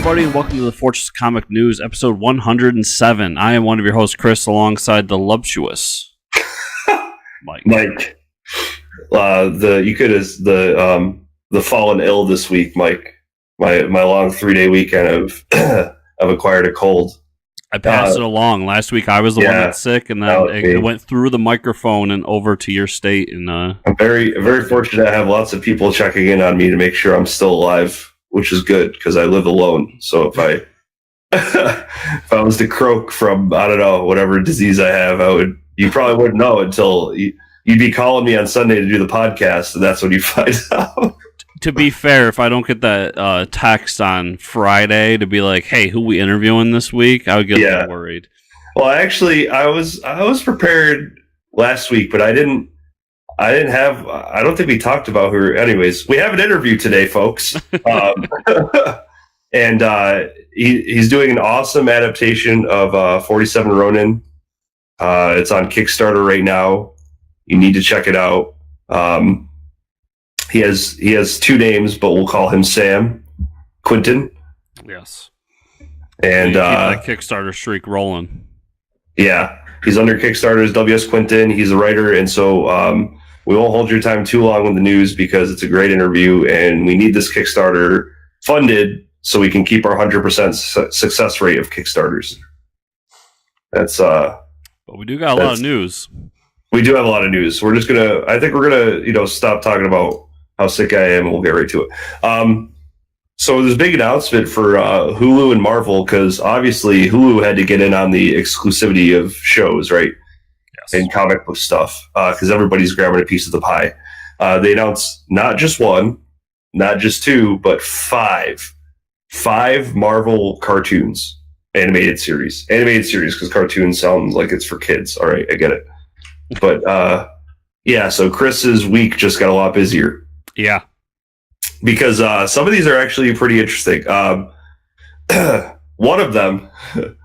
everybody, and welcome to the Fortress Comic News, episode 107. I am one of your hosts, Chris, alongside the voluptuous Mike. The fallen ill this week, Mike. My long 3-day weekend I've acquired a cold. I passed it along. Last week I was the one that's sick, and then it went through the microphone and over to your state. And I'm very fortunate to have lots of people checking in on me to make sure I'm still alive, which is good because I live alone. So if I if I was to croak from whatever disease I have, you probably wouldn't know until you'd be calling me on Sunday to do the podcast, and that's when you find out. To be fair, if I don't get that text on Friday to be like, "Hey, who we interviewing this week?" I would get a little worried. Well, actually, I was prepared last week, but I don't think we talked about her. Anyways, we have an interview today, folks. And he's doing an awesome adaptation of 47 Ronin. It's on Kickstarter right now. You need to check it out. He has two names, but we'll call him Sam. Quinton. Yes. And keep that Kickstarter streak rolling. Yeah. He's under Kickstarter's WS Quinton. He's a writer, and so we won't hold your time too long with the news because it's a great interview, and we need this Kickstarter funded so we can keep our 100% success rate of Kickstarters. But we do got a lot of news. We do have a lot of news. I think we're gonna, stop talking about how sick I am, and we'll get right to it. So there's a big announcement for Hulu and Marvel, because obviously Hulu had to get in on the exclusivity of shows, right? Yes. And comic book stuff, because everybody's grabbing a piece of the pie. They announced not just one, not just two, but five Marvel cartoons, animated series, because cartoons sounds like it's for kids. All right, I get it. But so Chris's week just got a lot busier. Yeah. Because some of these are actually pretty interesting. One of them,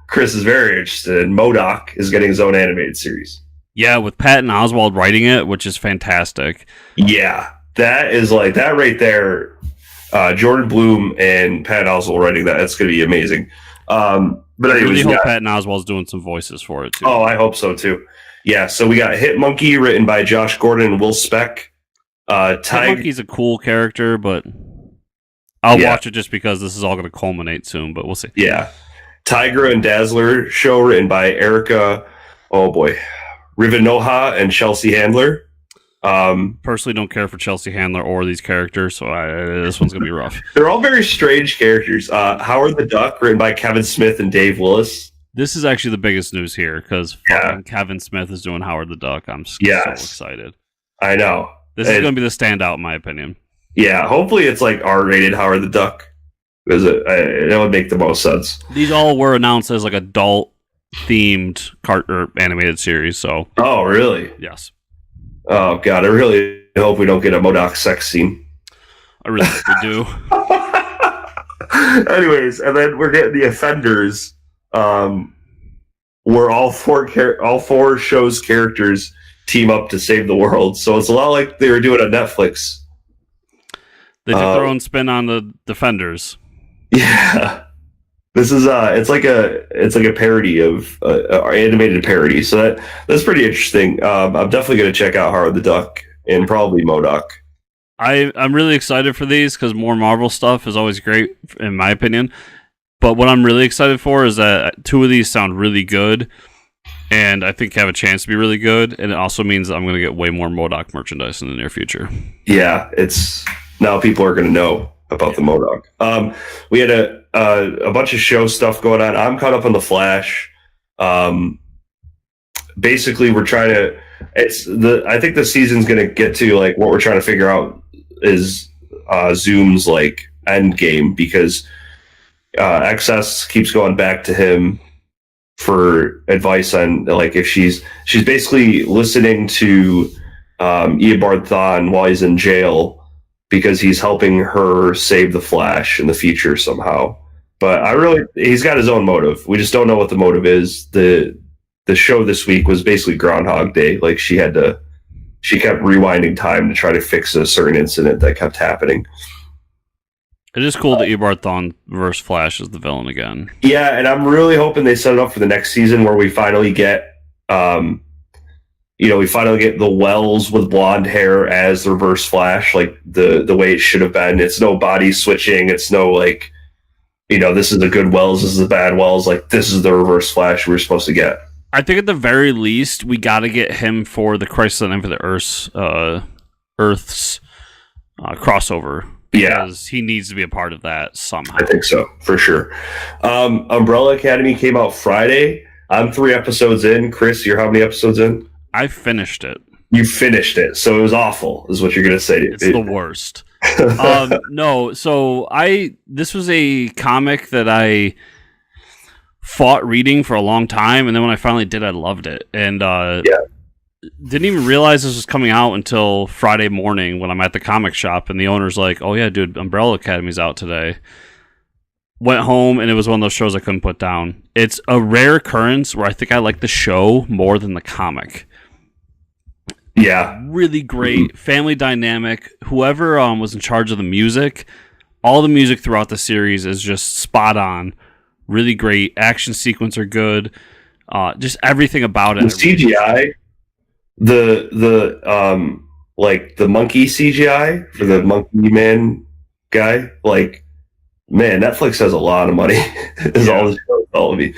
Chris is very interested in. MODOK is getting his own animated series. Yeah, with Patton Oswalt writing it, which is fantastic. Yeah, that is like that right there. Jordan Bloom and Patton Oswalt writing that. That's going to be amazing. But I really hope Patton Oswalt's doing some voices for it, too. Oh, I hope so, too. Yeah, so we got Hit Monkey, written by Josh Gordon and Will Speck. Hit Monkey's a cool character, but I'll watch it just because this is all going to culminate soon, but we'll see. Yeah. Tigra and Dazzler show, written by Erica, Rivinoha and Chelsea Handler. Personally don't care for Chelsea Handler or these characters, so this one's going to be rough. They're all very strange characters. Howard the Duck, written by Kevin Smith and Dave Willis. This is actually the biggest news here, because Kevin Smith is doing Howard the Duck. I'm so excited. I know. This is going to be the standout, in my opinion. Yeah, hopefully it's like R-rated Howard the Duck, because it would make the most sense. These all were announced as like adult-themed animated series. So. Oh, really? Yes. Oh, God, I really hope we don't get a MODOK sex scene. I really hope we do. Anyways, and then we're getting the Offenders, where all four shows' characters team up to save the world. So it's a lot like they were doing on Netflix. They took their own spin on the Defenders. Yeah, this is it's like a parody of animated parody. So that's pretty interesting. I'm definitely going to check out Howard the Duck and probably MODOK. I'm really excited for these because more Marvel stuff is always great, in my opinion. But what I'm really excited for is that two of these sound really good, and I think have a chance to be really good. And it also means that I'm going to get way more MODOK merchandise in the near future. Yeah, now people are going to know about the MODOK. We had a bunch of show stuff going on. I'm caught up on The Flash. Basically, we're trying to. I think the season's going to get to like what we're trying to figure out is Zoom's like end game, because XS keeps going back to him for advice on like if she's basically listening to Eobard Thawne while he's in jail because he's helping her save the Flash in the future somehow. But he's got his own motive. We just don't know what the motive is. The show this week was basically Groundhog Day. Like she kept rewinding time to try to fix a certain incident that kept happening. It is cool that Eobard Thawne versus Flash is the villain again. Yeah, and I'm really hoping they set it up for the next season where we finally get, we finally get the Wells with blonde hair as the Reverse Flash, like the way it should have been. It's no body switching. It's no like, this is a good Wells, this is a bad Wells. Like this is the Reverse Flash we're supposed to get. I think at the very least we got to get him for the Crisis on Infinite Earths crossover. Because he needs to be a part of that somehow. I think so, for sure. Umbrella Academy came out Friday. I'm 3 episodes in. Chris, you're how many episodes in? I finished it. You finished it, so it was awful, is what you're going to say. It's the worst. No, so this was a comic that I fought reading for a long time, and then when I finally did, I loved it. And didn't even realize this was coming out until Friday morning when I'm at the comic shop, and the owner's like, "Oh yeah, dude, Umbrella Academy's out today." Went home, and it was one of those shows I couldn't put down. It's a rare occurrence where I think I like the show more than the comic. Yeah. Really great family dynamic. Whoever was in charge of the music, all the music throughout the series is just spot on. Really great. Action sequence are good. Just everything about it. The CGI, the monkey CGI for the Monkey Man guy, like, man, Netflix has a lot of money. Is all this show telling me.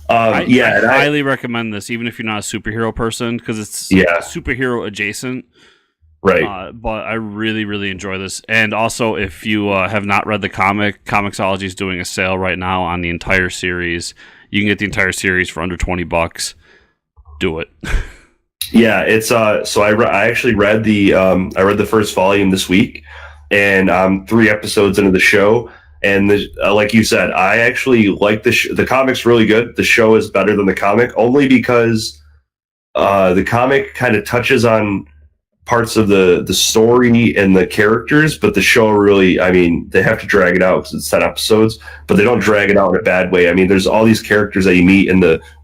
I highly recommend this, even if you're not a superhero person, because it's superhero adjacent. Right. But I really, really enjoy this. And also, if you have not read the comic, Comixology is doing a sale right now on the entire series. You can get the entire series for under $20. Do it. Yeah, it's so I actually read the first volume this week, and I'm 3 episodes into the show. And like you said, I actually like the comic's really good. The show is better than the comic, only because the comic kind of touches on parts of the story and the characters, but the show really, I mean, they have to drag it out because it's 10 episodes, but they don't drag it out in a bad way. I mean, there's all these characters that you meet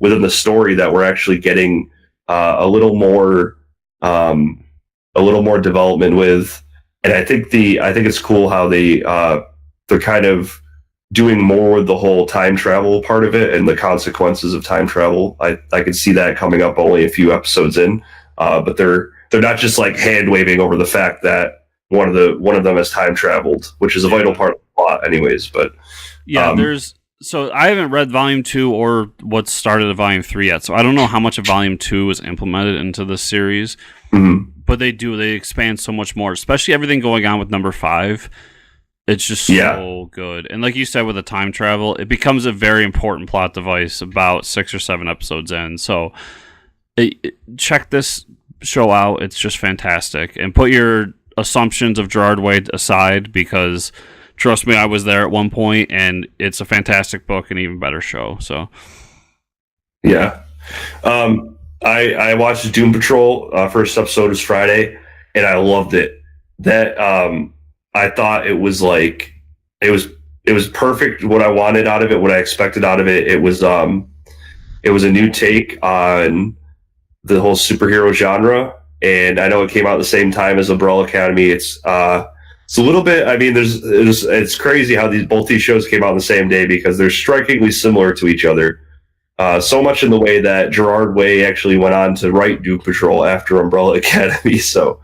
within the story that we're actually getting a little more development with, and I think it's cool how they're kind of doing more with the whole time travel part of it and the consequences of time travel. I could see that coming up only a few episodes in, but they're not just like hand waving over the fact that one of them has time traveled, which is a vital part of the plot, anyways. But so I haven't read Volume 2 or what started at Volume 3 yet, so I don't know how much of Volume 2 was implemented into this series. Mm-hmm. But they expand so much more, especially everything going on with number 5. It's just so good. And like you said, with the time travel, it becomes a very important plot device about 6 or 7 episodes in. So check this show out. It's just fantastic. And put your assumptions of Gerard Way aside, because trust me, I was there at one point, and it's a fantastic book and even better show. So yeah. I watched Doom Patrol. First episode was Friday, and I loved it. I thought it was perfect. What I wanted out of it, what I expected out of it. It was a new take on the whole superhero genre, and I know it came out at the same time as Umbrella Academy. It's a little bit. I mean, it's crazy how both these shows came out on the same day because they're strikingly similar to each other. So much in the way that Gerard Way actually went on to write Doom Patrol after Umbrella Academy. So,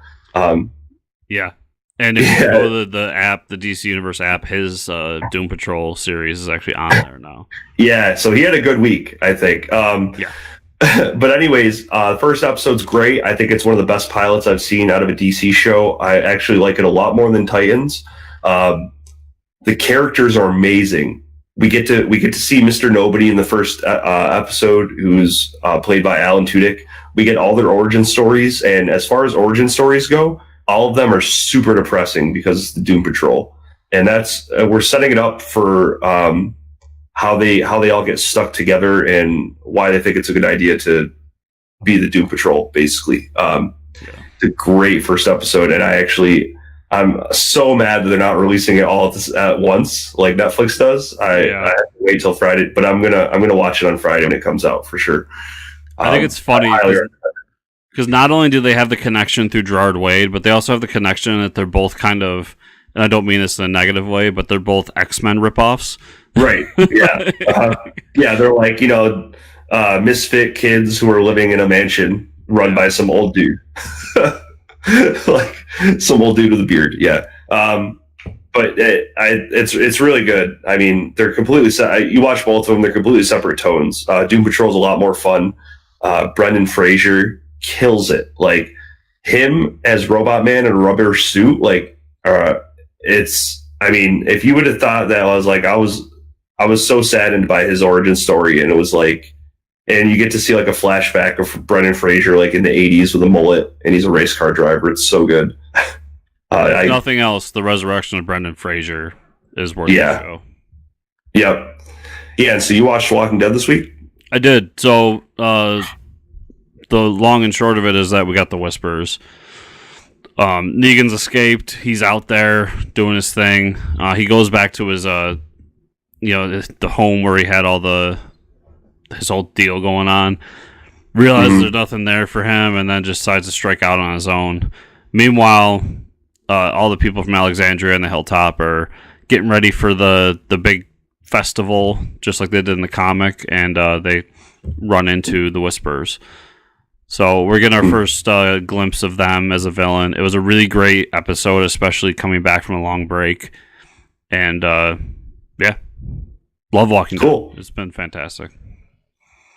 yeah. And if you go to the app, the DC Universe app, his Doom Patrol series is actually on there now. Yeah, so he had a good week, I think. But anyways, first episode's great. I think it's one of the best pilots I've seen out of a DC show. I actually like it a lot more than Titans. The characters are amazing. We get to see Mr. Nobody in the first episode, who's played by Alan Tudyk. We get all their origin stories, and as far as origin stories go, all of them are super depressing because it's the Doom Patrol, and that's we're setting it up for how they all get stuck together and why they think it's a good idea to be the Doom Patrol. Basically, it's a great first episode, and I'm so mad that they're not releasing it all at once like Netflix does. I have to wait till Friday, but I'm gonna watch it on Friday when it comes out for sure. I think it's funny because not only do they have the connection through Gerard Way, but they also have the connection that they're both kind of and I don't mean this in a negative way, but they're both X-Men ripoffs. Right. Yeah. Yeah. They're like, misfit kids who are living in a mansion run by some old dude, like some old dude with a beard. Yeah. But it's really good. I mean, they're completely you watch both of them; they're completely separate tones. Doom Patrol's a lot more fun. Brendan Fraser kills it. Like him as Robot Man in a rubber suit. Like it's. I mean, if you would have thought that I was so saddened by his origin story, and it was like, and you get to see like a flashback of Brendan Fraser like in the '80s with a mullet, and he's a race car driver. It's so good. Nothing else. The resurrection of Brendan Fraser is worth the show. Yep. Yeah. And so you watched Walking Dead this week? I did. So the long and short of it is that we got the Whispers. Negan's escaped. He's out there doing his thing. He goes back to his the home where he had all his whole deal going on. Realizes there's nothing there for him, and then just decides to strike out on his own. Meanwhile, all the people from Alexandria and the Hilltop are getting ready for the big festival, just like they did in the comic, and they run into the Whispers. So we're getting our first glimpse of them as a villain. It was a really great episode, especially coming back from a long break. And love Walking Dead. It's been fantastic.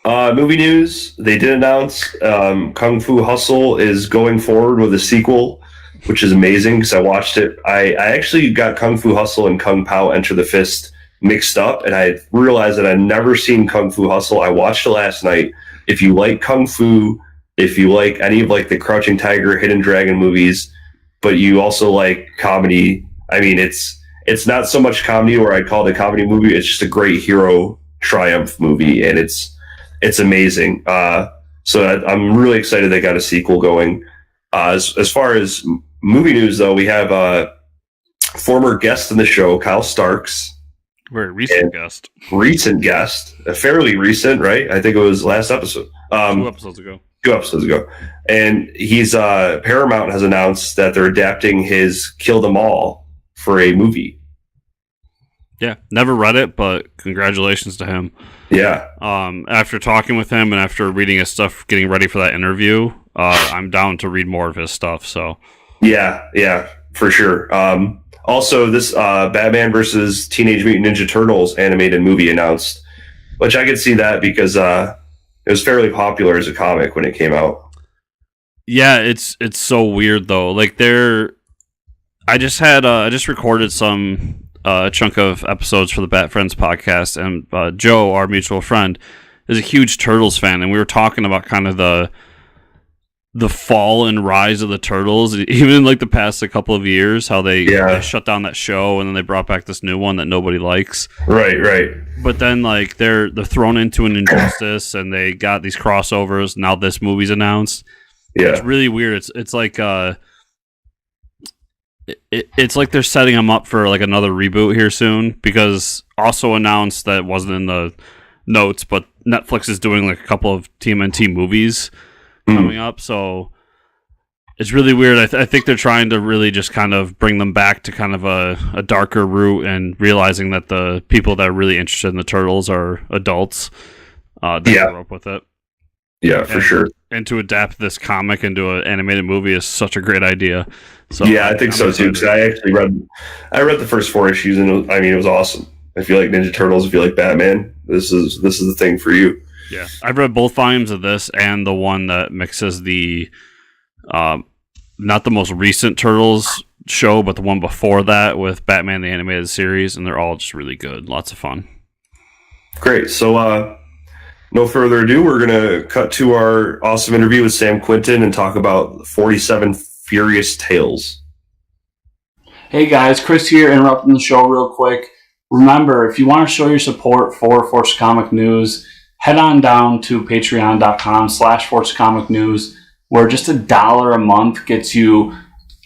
Movie news, they did announce Kung Fu Hustle is going forward with a sequel, which is amazing because I watched it. I actually got Kung Fu Hustle and Kung Pao Enter the Fist mixed up, and I realized that I'd never seen Kung Fu Hustle. I watched it last night. If you like Kung Fu, if you like any of like the Crouching Tiger, Hidden Dragon movies, but you also like comedy, I mean, it's not so much comedy where I'd call it a comedy movie. It's just a great hero triumph movie, and it's amazing. So I'm really excited they got a sequel going. As far as movie news, though, we have a former guest in the show, Kyle Starks. Very recent guest. Recent guest. Fairly recent, right? I think it was last episode. 2 episodes ago. 2 episodes ago. And he's Paramount has announced that they're adapting his Kill Them All for a movie. Yeah, never read it, but congratulations to him. Yeah. After talking with him and after reading his stuff, getting ready for that interview, I'm down to read more of his stuff. So. Yeah, for sure. Also, this Batman versus Teenage Mutant Ninja Turtles animated movie announced, which I could see that because it was fairly popular as a comic when it came out. Yeah, it's so weird though. Like I just recorded some chunk of episodes for the Bat Friends podcast, and Joe, our mutual friend, is a huge Turtles fan, and we were talking about kind of the fall and rise of the Turtles, even in like the past couple of years, how they shut down that show and then they brought back this new one that nobody likes. Right. But then like they're thrown into an injustice and they got these crossovers. Now this movie's announced. Yeah, it's really weird. It's like it's like they're setting them up for like another reboot here soon, because also announced that wasn't in the notes, but Netflix is doing like a couple of TMNT movies coming up, so it's really weird. I think they're trying to really just kind of bring them back to kind of a darker route, and realizing that the people that are really interested in the Turtles are adults that grew up with it. Yeah, for sure. And to adapt this comic into an animated movie is such a great idea. So yeah, I think so too. Because I actually read the first 4 issues, and it was awesome. If you like Ninja Turtles, if you like Batman, this is the thing for you. Yeah, I've read both volumes of this and the one that mixes the, not the most recent Turtles show, but the one before that with Batman the Animated Series, and they're all just really good. Lots of fun. Great. So, no further ado, we're going to cut to our awesome interview with Sam Quinton and talk about 47 Furious Tales. Hey guys, Chris here, interrupting the show real quick. Remember, if you want to show your support for Force Comic News, head on down to patreon.com/ForceComicNews, where just $1 a month gets you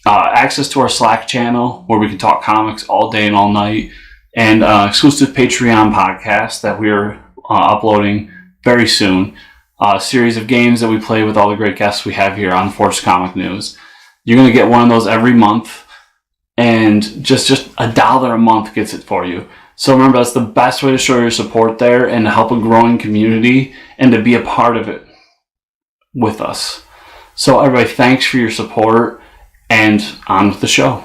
access to our Slack channel, where we can talk comics all day and all night, and exclusive Patreon podcast that we're uploading very soon. A series of games that we play with all the great guests we have here on Force Comic News. You're going to get one of those every month. and just $1 a month gets it for you. So remember, that's the best way to show your support there and to help a growing community and to be a part of it with us. So everybody, thanks for your support, and on with the show.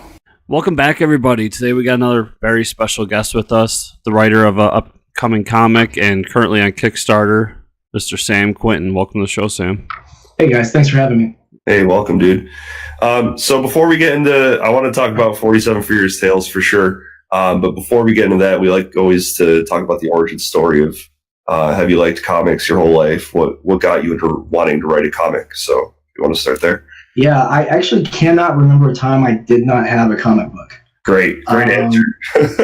Welcome back, everybody. Today we got another very special guest with us, the writer of an upcoming comic and currently on Kickstarter, Mr. Sam Quinton. Welcome to the show, Sam. Hey guys, thanks for having me. Hey, welcome, dude. So before we get into, I want to talk about 47 Furious Tales for sure. But before we get into that, we like always to talk about the origin story of have you liked comics your whole life? What got you into wanting to write a comic? So you want to start there? Yeah, I actually cannot remember a time I did not have a comic book. Great answer.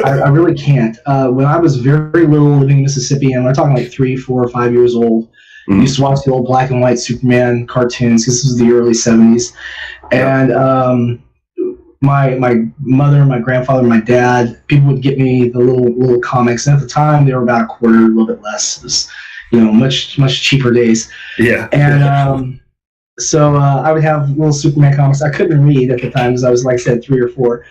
I really can't. When I was very little, living in Mississippi, and we're talking like 3, 4, or 5 years old, I used to watch the old black and white Superman cartoons. This was the early 70s. And my mother, my grandfather, my dad, people would get me the little comics. And at the time, they were about a quarter, a little bit less. It was, much cheaper days. Yeah. And so I would have little Superman comics. I couldn't read at the time because I was, like I said, 3 or 4.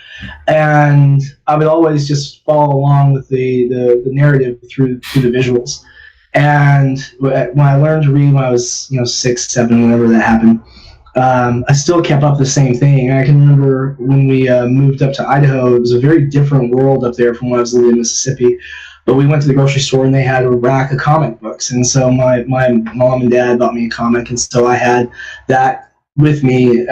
And I would always just follow along with the narrative through the visuals. And when I learned to read when I was 6, 7, whenever that happened, I still kept up the same thing. And I can remember when we moved up to Idaho, it was a very different world up there from when I was living in Mississippi. But we went to the grocery store and they had a rack of comic books. And so my mom and dad bought me a comic. And so I had that with me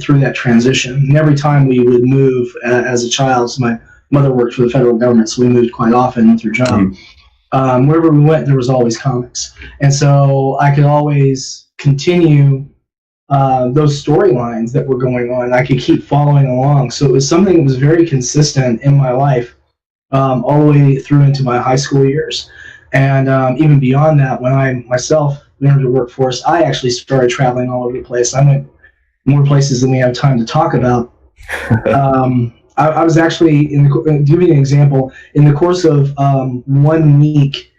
through that transition. And every time we would move as a child, so my mother worked for the federal government, so we moved quite often with her job. Wherever we went, there was always comics. And so I could always continue those storylines that were going on. I could keep following along. So it was something that was very consistent in my life all the way through into my high school years. And even beyond that, when I myself went into the workforce, I actually started traveling all over the place. I went more places than we have time to talk about. I was actually, to give you an example, in the course of 1 week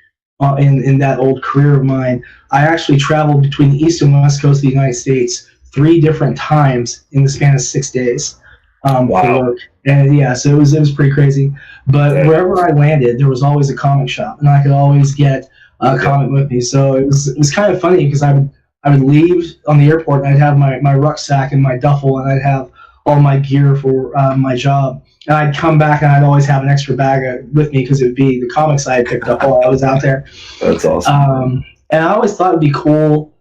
in that old career of mine, I actually traveled between the east and west coast of the United States 3 different times in the span of 6 days. Wow. For work. And yeah, so it was pretty crazy. But wherever I landed, there was always a comic shop, and I could always get a comic with me. So it was kind of funny because I would leave on the airport, and I'd have my rucksack and my duffel, and I'd have all my gear for my job. And I'd come back, and I'd always have an extra bag with me because it would be the comics I had picked up while I was out there. That's awesome. And I always thought it would be cool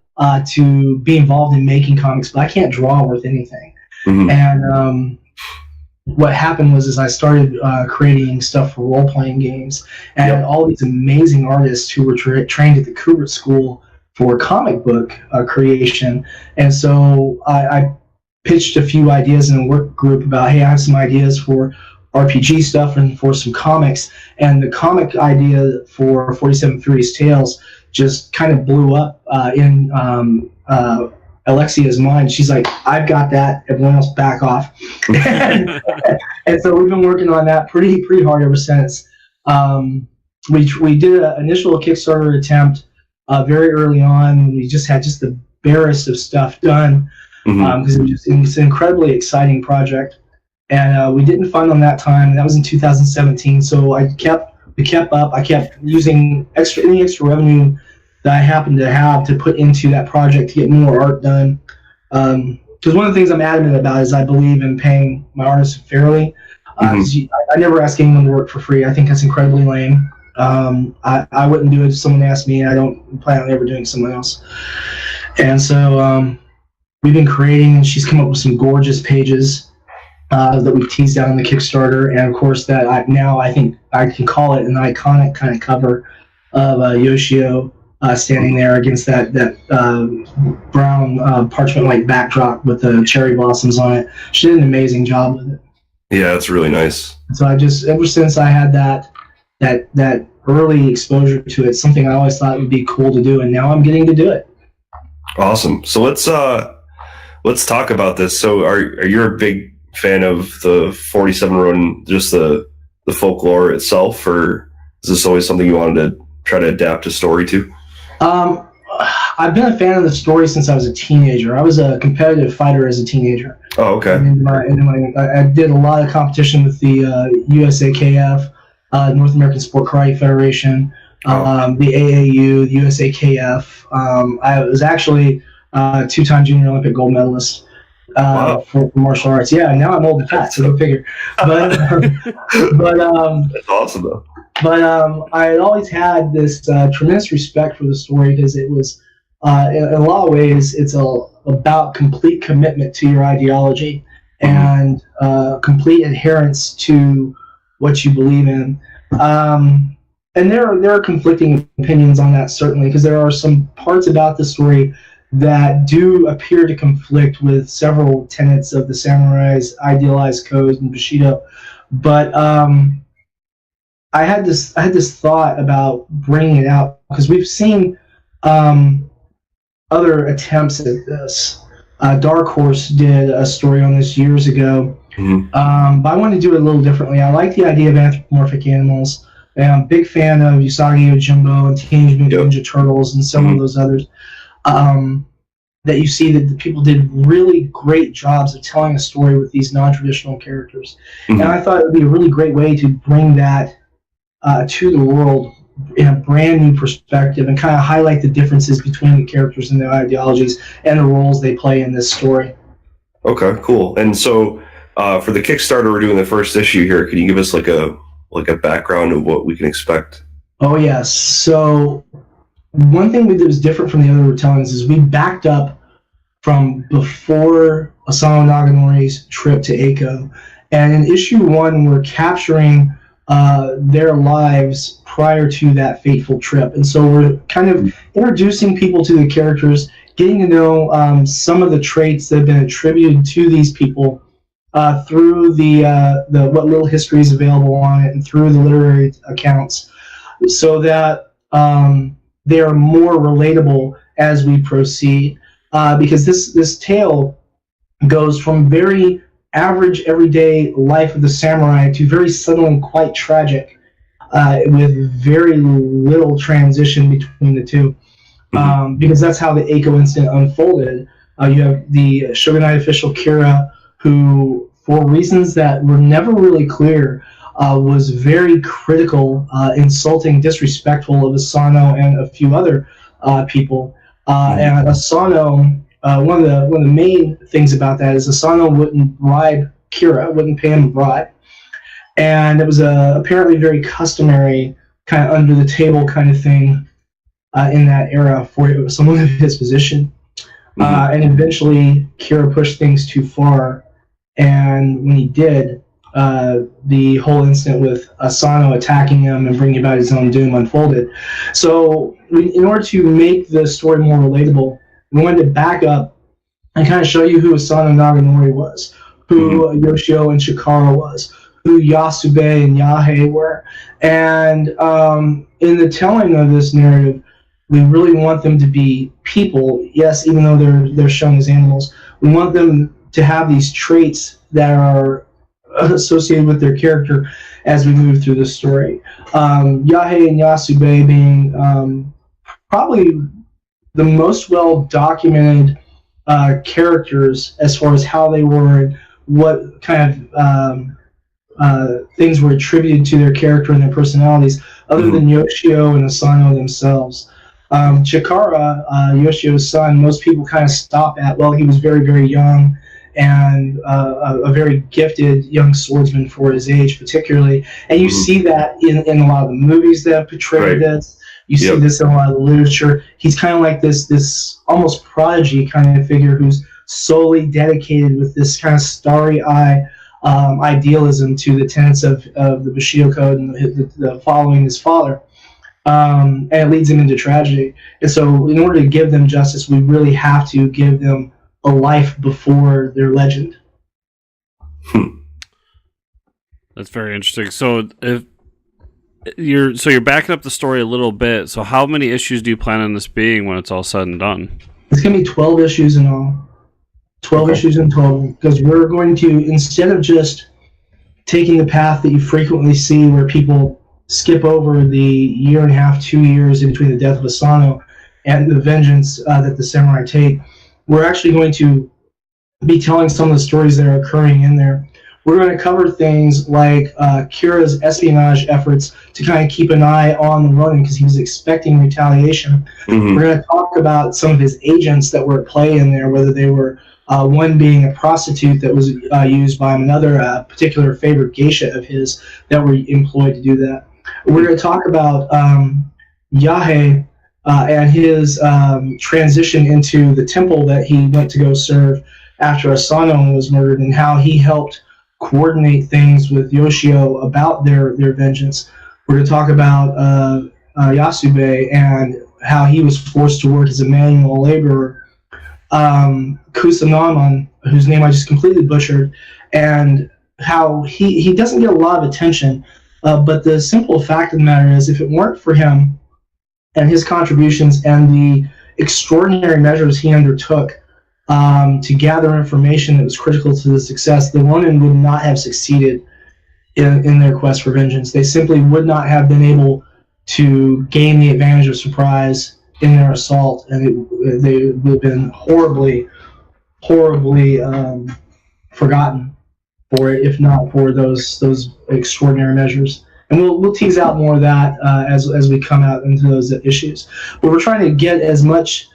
to be involved in making comics, but I can't draw worth anything. And what happened was I started creating stuff for role-playing games, and all these amazing artists who were trained at the Kubrick School for comic book creation. And so I pitched a few ideas in a work group about, hey, I have some ideas for RPG stuff and for some comics. And the comic idea for 47 Furious Tales just kind of blew up in Alexia's mind. She's like, I've got that. Everyone else back off. And so we've been working on that pretty hard ever since. We did an initial Kickstarter attempt very early on. We just had the barest of stuff done because it was an incredibly exciting project. And we didn't fund on that time. That was in 2017. So we kept up. I kept using any extra revenue that I happened to have to put into that project to get more art done. Because one of the things I'm adamant about is I believe in paying my artists fairly. I never ask anyone to work for free. I think that's incredibly lame. I wouldn't do it if someone asked me, and I don't plan on ever doing it to someone else. And so we've been creating, and she's come up with some gorgeous pages that we've teased out on the Kickstarter. And of course, that I think I can call it an iconic kind of cover of Yoshio standing there against that brown parchment white backdrop with the cherry blossoms on it. She did an amazing job with it. Yeah, it's really nice. So ever since I had that early exposure to it, something I always thought would be cool to do, and now I'm getting to do it. Awesome. So let's talk about this. So are you a big fan of the 47 Road and just the folklore itself, or is this always something you wanted to try to adapt a story to? I've been a fan of the story since I was a teenager. I was a competitive fighter as a teenager. Oh, okay. I did a lot of competition with the USAKF, North American Sport Karate Federation, the AAU, the USAKF. I was actually a 2-time Junior Olympic gold medalist for martial arts. Yeah, now I'm old and fat, so go figure. But that's awesome though. But I had always had this tremendous respect for the story because it was, in a lot of ways, it's about complete commitment to your ideology and complete adherence to what you believe in. And there are conflicting opinions on that, certainly, because there are some parts about the story that do appear to conflict with several tenets of the samurai's idealized code and Bushido. But I had this thought about bringing it out because we've seen other attempts at this. Dark Horse did a story on this years ago, but I want to do it a little differently. I like the idea of anthropomorphic animals. I'm a big fan of Usagi Yojimbo and Teenage Mutant Ninja Turtles and some of those others. That you see that the people did really great jobs of telling a story with these non-traditional characters. And I thought it would be a really great way to bring that to the world in a brand new perspective and kind of highlight the differences between the characters and their ideologies and the roles they play in this story. Okay, cool. And so for the Kickstarter, we're doing the first issue here. Can you give us like a background of what we can expect? Oh, yes. So one thing that was different from the other retellings is we backed up from before Asano Naganori's trip to Eiko. And in issue 1, we're capturing their lives prior to that fateful trip. And so we're kind of introducing people to the characters, getting to know some of the traits that have been attributed to these people through the what little history is available on it and through the literary accounts, so that they are more relatable as we proceed. Because this tale goes from very average, everyday life of the samurai to very suddenly quite tragic, with very little transition between the two. Because that's how the Eiko incident unfolded. You have the shogunate official Kira, who, for reasons that were never really clear, was very critical, insulting, disrespectful of Asano and a few other people. And Asano, one of the main things about that is Asano wouldn't bribe Kira, wouldn't pay him a bribe. And it was apparently very customary, kind of under the table kind of thing in that era for someone of his position. And eventually Kira pushed things too far. And when he did, the whole incident with Asano attacking him and bringing about his own doom unfolded. So in order to make the story more relatable, we wanted to back up and kind of show you who Asano Naganori was, who Yoshio and Shikara was, who Yasube and Yahei were. And in the telling of this narrative, we really want them to be people. Yes, even though they're shown as animals, we want them to have these traits that are associated with their character as we move through the story. Yahei and Yasube being probably the most well documented characters as far as how they were and what kind of things were attributed to their character and their personalities, other than Yoshio and Asano themselves. Chikara, Yoshio's son, most people kind of stop at, well, he was very, very young and a very gifted young swordsman for his age, particularly. And you see that in a lot of the movies that have portrayed this. You see this in a lot of the literature. He's kind of like this almost prodigy kind of figure who's solely dedicated with this kind of starry-eye idealism to the tenets of the Bushido Code and the following his father. And it leads him into tragedy. And so in order to give them justice, we really have to give them a life before their legend. That's very interesting. So if you're backing up the story a little bit. So how many issues do you plan on this being when it's all said and done? It's going to be 12 issues in all. 12 issues in total, because we're going to, instead of just taking the path that you frequently see where people skip over the 1.5 years, 2 years in between the death of Asano and the vengeance that the samurai take. We're actually going to be telling some of the stories that are occurring in there. We're going to cover things like Kira's espionage efforts to kind of keep an eye on the Ronin because he was expecting retaliation. Mm-hmm. We're going to talk about some of his agents that were at play in there, whether they were one being a prostitute that was used by him, another particular favorite geisha of his that were employed to do that. We're going to talk about Yahe and his transition into the temple that he went to go serve after Asano was murdered, and how he helped coordinate things with Yoshio about their vengeance. We're going to talk about Yasube and how he was forced to work as a manual laborer. Kusanaman, whose name I just completely butchered, and how he doesn't get a lot of attention, but the simple fact of the matter is, if it weren't for him and his contributions and the extraordinary measures he undertook to gather information that was critical to the success, the Ronin would not have succeeded in their quest for vengeance. They simply would not have been able to gain the advantage of surprise in their assault, and they would have been horribly forgotten for it, if not for those extraordinary measures. And we'll tease out more of that as we come out into those issues. But we're trying to get as much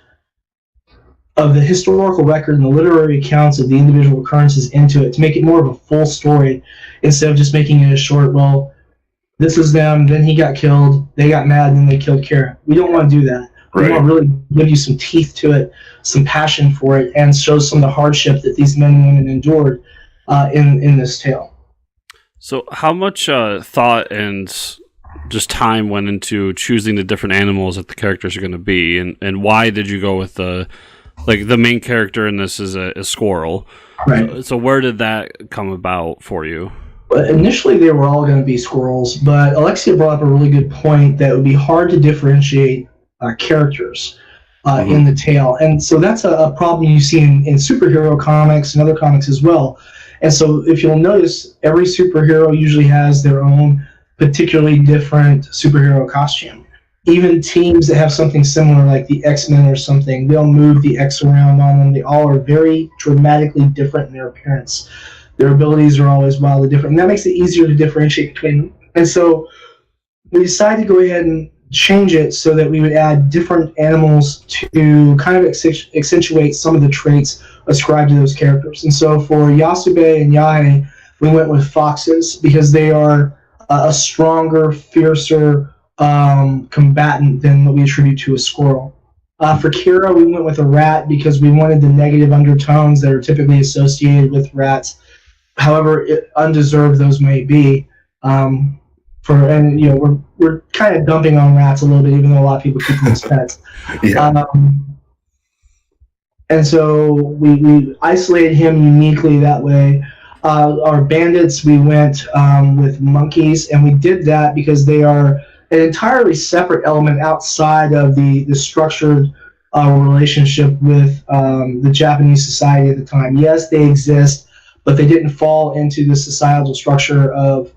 of the historical record and the literary accounts of the individual occurrences into it to make it more of a full story instead of just making it a short, well, this is them, then he got killed, they got mad, and then they killed Kira. We don't want to do that. Right. We want to really give you some teeth to it, some passion for it, and show some of the hardship that these men and women endured in this tale. So how much thought and just time went into choosing the different animals that the characters are going to be, and why did you go with the main character in this is a squirrel? Right. So where did that come about for you? Initially, they were all going to be squirrels, but Alexia brought up a really good point that it would be hard to differentiate characters in the tale. And so that's a problem you see in superhero comics and other comics as well. And so if you'll notice, every superhero usually has their own particularly different superhero costume. Even teams that have something similar, like the X-Men or something, they'll move the X around on them. They all are very dramatically different in their appearance. Their abilities are always wildly different, and that makes it easier to differentiate between them. And so we decided to go ahead and change it so that we would add different animals to kind of accentuate some of the traits ascribed to those characters. And so for Yasube and Yae, we went with foxes because they are a stronger, fiercer combatant than what we attribute to a squirrel. For Kira, we went with a rat because we wanted the negative undertones that are typically associated with rats, however undeserved those may be. We're kind of dumping on rats a little bit, even though a lot of people keep them as pets. Yeah. And so we isolated him uniquely that way. Our bandits, we went with monkeys, and we did that because they are an entirely separate element outside of the structured relationship with the Japanese society at the time. Yes, they exist, but they didn't fall into the societal structure of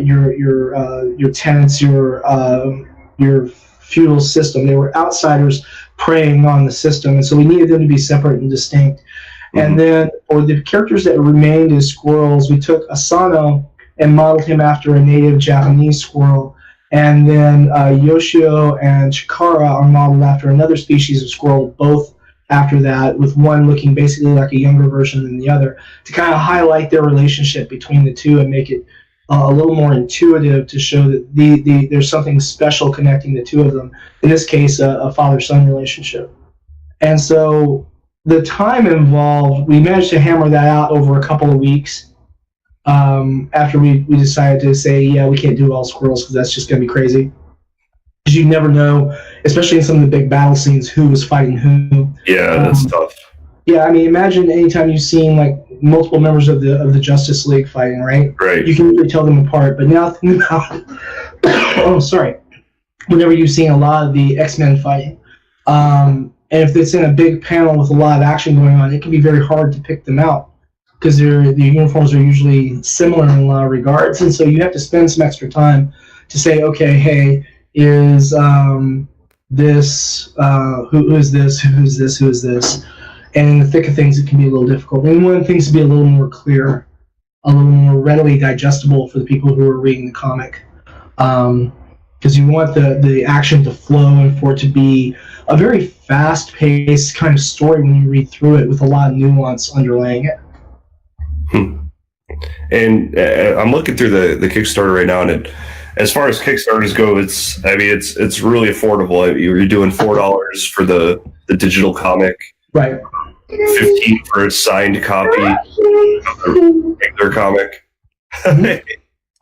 your tenants, your feudal system. They were outsiders preying on the system, and so we needed them to be separate and distinct. Mm-hmm. And then for the characters that remained as squirrels, we took Asano and modeled him after a native Japanese squirrel. And then Yoshio and Chikara are modeled after another species of squirrel, both after that, with one looking basically like a younger version than the other, to kind of highlight their relationship between the two and make it a little more intuitive to show that there's something special connecting the two of them. In this case, a father-son relationship. And so the time involved, we managed to hammer that out over a couple of weeks. After we decided to say, yeah, we can't do all squirrels because that's just going to be crazy. Because you never know, especially in some of the big battle scenes, who was fighting who. Yeah, that's tough. Yeah, I mean, imagine anytime you've seen like multiple members of the Justice League fighting, right? Right. You can really tell them apart. But now think about, whenever you've seen a lot of the X-Men fighting, and if it's in a big panel with a lot of action going on, it can be very hard to pick them out, because the uniforms are usually similar in a lot of regards, and so you have to spend some extra time to say, okay, hey, is this, who is this, who's this, who is this. And in the thick of things, it can be a little difficult. We want things to be a little more clear, a little more readily digestible for the people who are reading the comic. Because you want the action to flow and for it to be a very fast-paced kind of story when you read through it with a lot of nuance underlying it. And I'm looking through the Kickstarter right now, and as far as Kickstarters go, it's really affordable. You're doing $4 for the digital comic, right? $15 for a signed copy of the regular comic.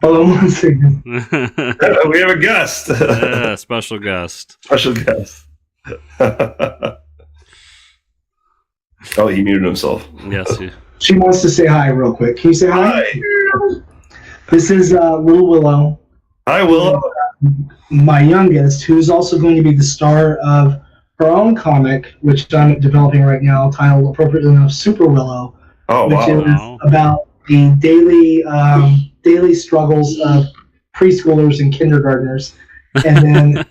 Hold on one second. We have a guest. Yeah, special guest. Special guest. Oh, he muted himself. Yes. She wants to say hi real quick. Can you say hi? Hi. This is Little Willow. Hi, Willow. My youngest, who's also going to be the star of her own comic, which I'm developing right now, titled appropriately enough Super Willow, which is about the daily struggles of preschoolers and kindergartners, and then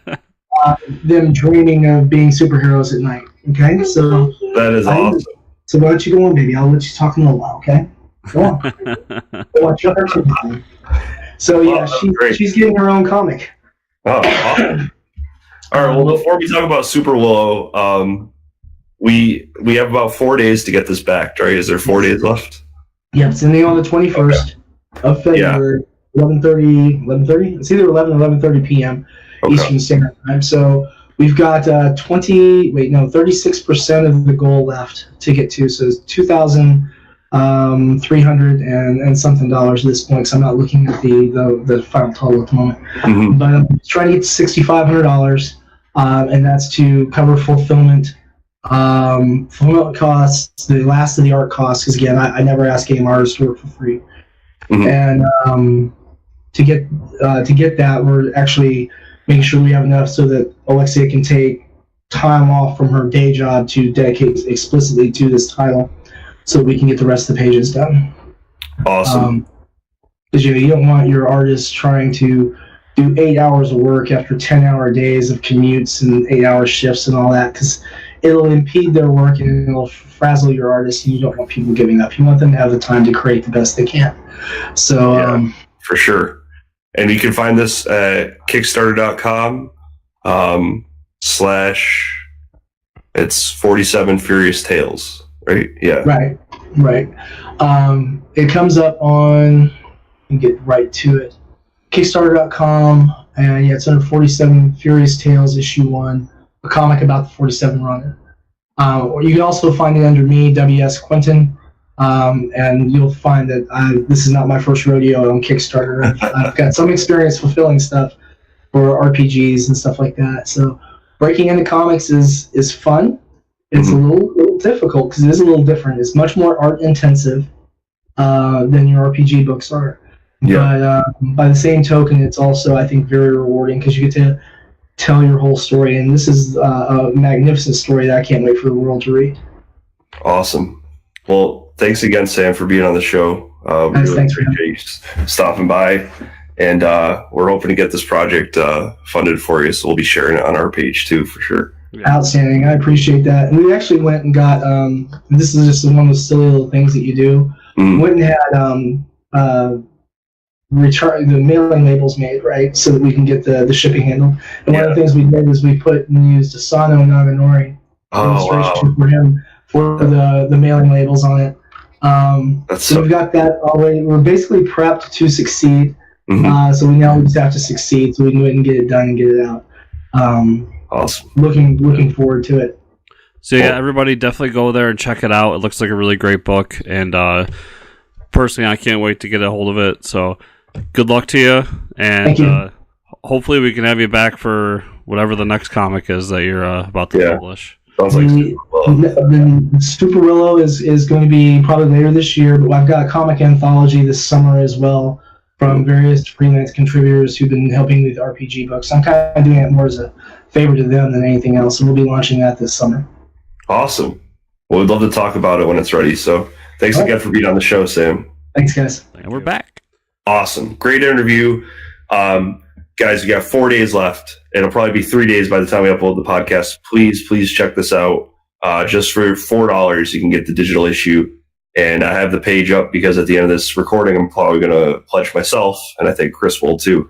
them dreaming of being superheroes at night. Okay, so that is awesome. So why don't you go on, baby? I'll let you talk in a little while. Okay, go on. Go on, your time. So yeah, she's getting her own comic. Oh, awesome. All right. Well, before we talk about Super Willow, we have about 4 days to get this back, right? Is there 4 days left? Yeah, it's ending on the 21st of February, 11:30. It's either 11 or 11:30 p.m. Eastern Standard Time. So we've got 36% of the goal left to get to. So it's $2,300 and something dollars at this point. So I'm not looking at the final total at the moment. Mm-hmm. But I'm trying to get to $6,500, and that's to cover fulfillment costs, the last of the art costs, because again, I never ask game artists to work for free. Mm-hmm. And to get that, we're actually making sure we have enough so that Alexia can take time off from her day job to dedicate explicitly to this title, so we can get the rest of the pages done. Awesome. Because you don't want your artist trying to do 8 hours of work after 10-hour days of commutes and 8-hour shifts and all that, because it'll impede their work and it'll frazzle your artist, and you don't want people giving up. You want them to have the time to create the best they can. So, for sure. And you can find this at Kickstarter.com / it's 47 Furious Tales, right? Yeah. Right. It comes up on, and get right to it, Kickstarter.com, and it's under 47 Furious Tales issue 1, a comic about the 47 runner. You can also find it under me, WS Quinton, and you'll find that this is not my first rodeo on Kickstarter. I've got some experience fulfilling stuff for RPGs and stuff like that. So breaking into comics is fun. It's a little difficult because it is a little different. It's much more art intensive than your RPG books are. Yeah. But by the same token, it's also, I think, very rewarding because you get to tell your whole story, and this is a magnificent story that I can't wait for the world to read. Awesome. Well, thanks again, Sam, for being on the show. We really appreciate you stopping by, and we're hoping to get this project funded for you, so we'll be sharing it on our page too, for sure. Yeah. Outstanding. I appreciate that. And we actually went and got, this is just one of those silly little things that you do. We went and had the mailing labels made, right, so that we can get the shipping handle. And one of the things we did is we used Asano Naganori illustration for him for the mailing labels on it. So we've got that already. We're basically prepped to succeed. So we just have to succeed, so we can go ahead and get it done and get it out. Awesome. Looking forward to it. So yeah, everybody definitely go there and check it out. It looks like a really great book, and personally, I can't wait to get a hold of it. So good luck to you, and Thank you. Hopefully we can have you back for whatever the next comic is that you're about to publish. Sounds like the Super Willow is going to be probably later this year, but I've got a comic anthology this summer as well from various freelance contributors who've been helping with RPG books. I'm kind of doing it more as a favor to them than anything else, and we'll be launching that this summer. Awesome. Well, we'd love to talk about it when it's ready. So thanks again for being on the show, Sam. Thanks, guys. And we're back. Awesome. Great interview. guys, we got 4 days left. It'll probably be 3 days by the time we upload the podcast. Please check this out. Just for $4, you can get the digital issue. And I have the page up because at the end of this recording, I'm probably going to pledge myself, and I think Chris will too,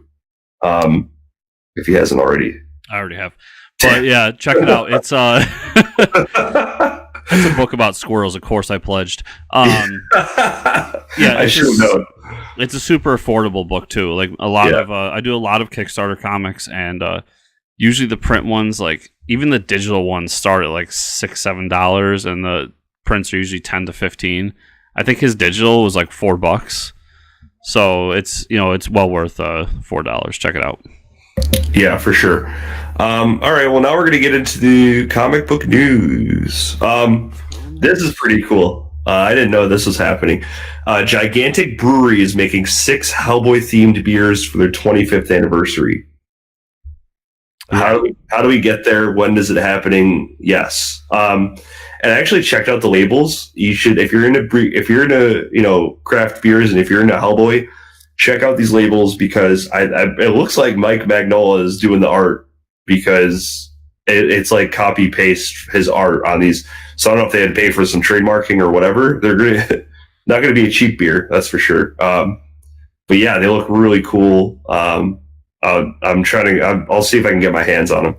if he hasn't already. I already have. But yeah, check it out. It's it's a book about squirrels. Of course, I pledged. Yeah, I should have known. It's a super affordable book too. Like a lot of, I do a lot of Kickstarter comics, and usually the print ones, like even the digital ones, start at like $6-7, and the prints are usually 10 to 15. I think his digital was like $4, so it's it's well worth $4. Check it out. Yeah, for sure. All right, well now we're gonna get into the comic book news. This is pretty cool. I didn't know this was happening. Gigantic Brewery is making 6 Hellboy-themed beers for their 25th anniversary. How do we get there? When is it happening? Yes. And I actually checked out the labels. You should, if you're into craft beers, and if you're into Hellboy, check out these labels, because it looks like Mike Magnola is doing the art, because it's like copy paste his art on these. So I don't know if they had to pay for some trademarking or whatever. They're not going to be a cheap beer, that's for sure. But yeah, they look really cool. I'll see if I can get my hands on them.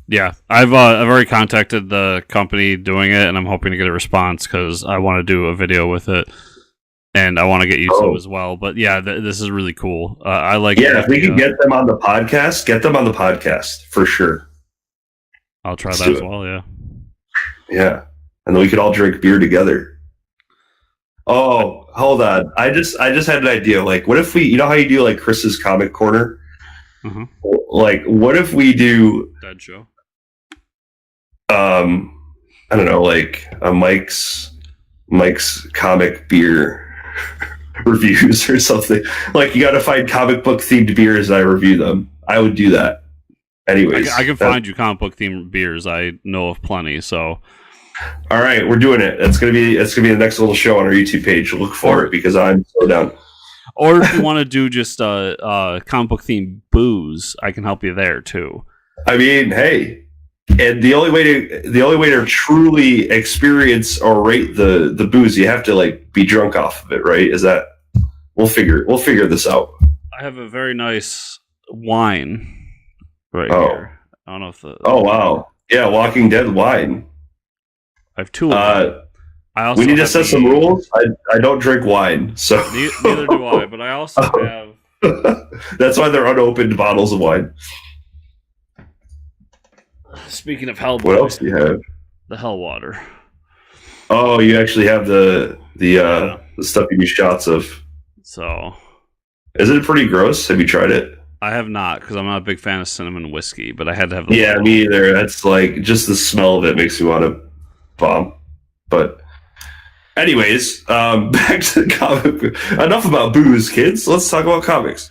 Yeah, I've already contacted the company doing it, and I'm hoping to get a response because I want to do a video with it, and I want to get YouTube as well. But yeah, this is really cool. I like. Yeah, if we can get them on the podcast, for sure. I'll try that as well. Yeah. Yeah, and then we could all drink beer together. Oh, hold on! I just had an idea. Like, what if we? How you do like Chris's Comic Corner? Mm-hmm. Like, what if we do Dead Show? I don't know, like Mike's comic beer reviews or something. Like, you got to find comic book themed beers and I review them. I would do that. Anyways, I can find you comic book themed beers. I know of plenty. So, all right, we're doing it. It's gonna be the next little show on our YouTube page. Look for it, because I'm so down. Or if you want to do just comic book themed booze, I can help you there too. I mean, hey, and the only way to truly experience or rate the booze, you have to like be drunk off of it, right? Is that we'll figure this out. I have a very nice wine here. I don't know if wow, yeah, Walking Dead wine. I have 2 of them. We need to set some rules. I don't drink wine, so neither do I. But I also have. That's why they're unopened bottles of wine. Speaking of Hellboy, what else do you have? The Hellwater. Oh, you actually have the stuff you do shots of. So, isn't it pretty gross? Have you tried it? I have not, because I'm not a big fan of cinnamon whiskey. But I had to have. Yeah, me either. That's like just the smell of it makes me want to bomb. But. Anyways, back to the comic. Enough about booze, kids. Let's talk about comics.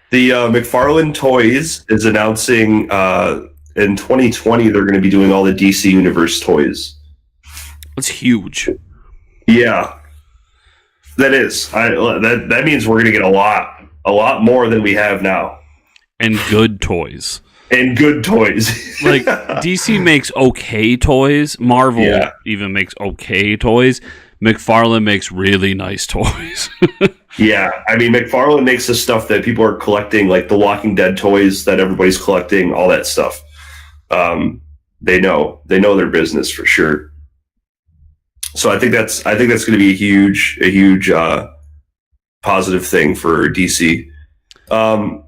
The McFarlane Toys is announcing in 2020 they're going to be doing all the DC Universe toys. That's huge. Yeah, that is. That means we're going to get a lot more than we have now. And good toys. And good toys. Like, DC makes okay toys. Marvel even makes okay toys. McFarlane makes really nice toys. Yeah, I mean, McFarlane makes the stuff that people are collecting, like the Walking Dead toys that everybody's collecting, all that stuff. They know their business for sure. So I think that's going to be a huge positive thing for DC. So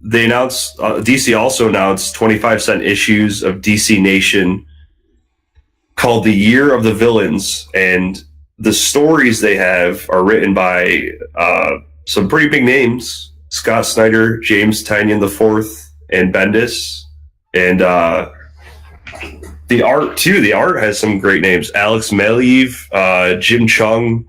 they announced, DC also announced 25-cent issues of DC Nation called The Year of the Villains, and the stories they have are written by some pretty big names: Scott Snyder, James Tynion IV, and Bendis. And the art too. The art has some great names: Alex Maleev, Jim Chung,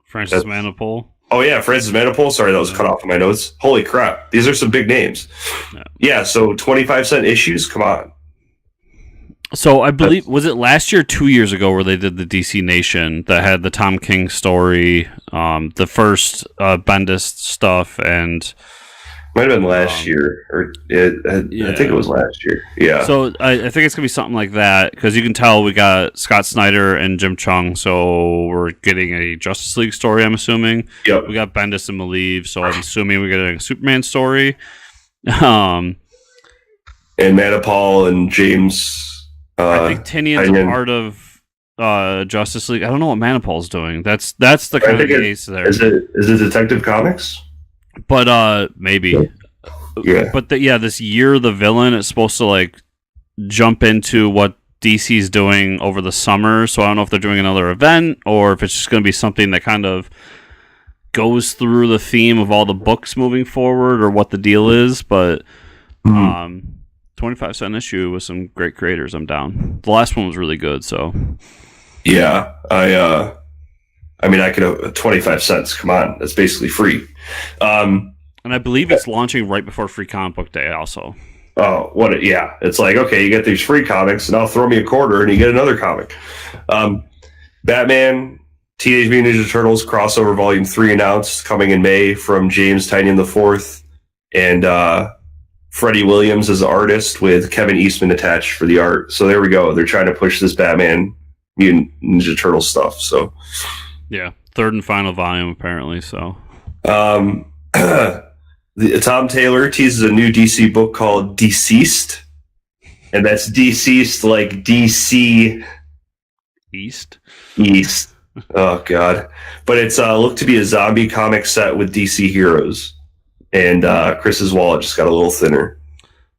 Francis Manapul. Oh yeah, Francis Manapul. Sorry, that was cut off in my notes. Holy crap! These are some big names. Yeah, so 25-cent issues. Come on. So I believe, was it last year, 2 years ago, where they did the DC Nation that had the Tom King story, the first Bendis stuff, and might have been last year, or I think it was last year. Yeah. So I think it's gonna be something like that, because you can tell we got Scott Snyder and Jim Chung, so we're getting a Justice League story. I'm assuming. Yep. We got Bendis and Malieve, so I'm assuming we're getting a Superman story. And Manipal and James. I think Tinian's a part of Justice League. I don't know what Manipal's doing. That's the kind of case there. Is it Detective Comics? But maybe. Yeah. But this year the villain is supposed to like jump into what DC's doing over the summer. So I don't know if they're doing another event or if it's just going to be something that kind of goes through the theme of all the books moving forward or what the deal is. But 25-cent issue with some great creators. I'm down. The last one was really good. So yeah, I mean, I could have 25 cents. Come on, that's basically free. And I believe it's launching right before Free Comic Book Day. Also. Oh, what? Yeah, it's like, okay, you get these free comics, and I'll throw me a quarter, and you get another comic. Batman, Teenage Mutant Ninja Turtles crossover Volume 3 announced, coming in May from James Tynion IV, and Freddie Williams as the artist with Kevin Eastman attached for the art. So there we go. They're trying to push this Batman Mutant Ninja Turtle stuff. So. Yeah, third and final volume apparently. So, Tom Taylor teases a new DC book called DCeased, and that's DCeased like DC East. Oh God! But it's looked to be a zombie comic set with DC heroes, and Chris's wallet just got a little thinner.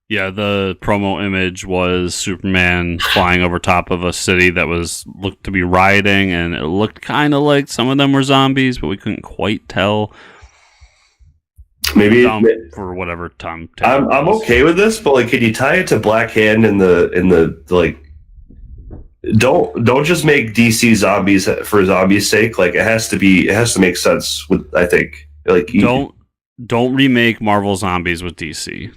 Yeah, the promo image was Superman flying over top of a city that looked to be rioting, and it looked kind of like some of them were zombies, but we couldn't quite tell. Maybe for whatever time. I'm okay with this, but like, can you tie it to Black Hand in the like? Don't just make DC zombies for zombies' sake. Like, it has to make sense. I think like Don't remake Marvel Zombies with DC.